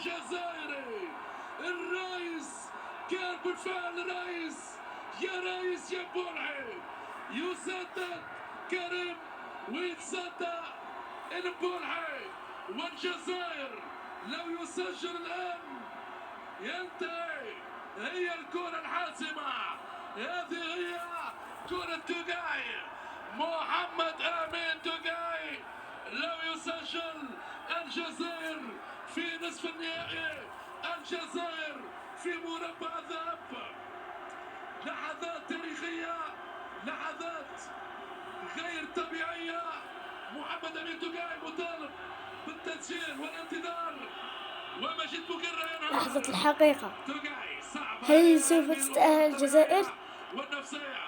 الجزائري. الرئيس كان بالفعل رئيس، يا رئيس يا بورحي. يصدق كريم ويتصدى البورحي، والجزائر لو يسجل الآن ينتهي. هي الكرة الحاسمة، هذه هي كرة توغاي، محمد أمين توغاي. لو يسجل الجزائر في نصف النهائي، الجزائر في مربع الذهب. لحظات تاريخية، لحظات غير طبيعية. محمد أمين توغاي مطالب بالتسجيل والانتظار، ومجد بوكرة ينهض. لحظة الحقيقة، هل سوف تتأهل الجزائر؟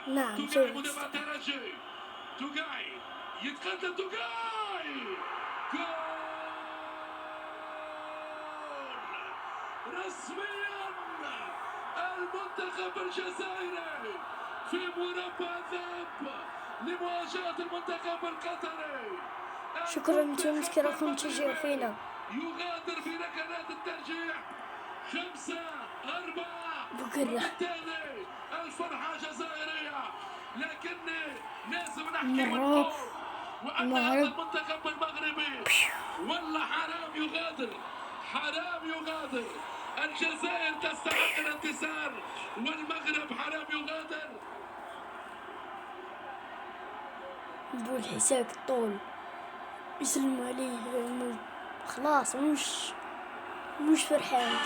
نعم سوف تتأهل. توغاي يتقدم، توغاي جول رسميا. المنتخب الجزائري في مربع الذهب لمواجهة المنتخب القطري. شكرا لتذكيركم تشجعوا فينا. يغادر بركلات الترجيح 5-4. بوكرة وبالتالي الفرحة جزائرية، لكني لازم نحكي المغرب وأن هذا المنتخب المغربي والله حرام يغادر، حرام يغادر. الجزائر تستحق الانتصار والمغرب حرام يغادر. بول حساك الطول يسلموا عليه، خلاص مش فرحان.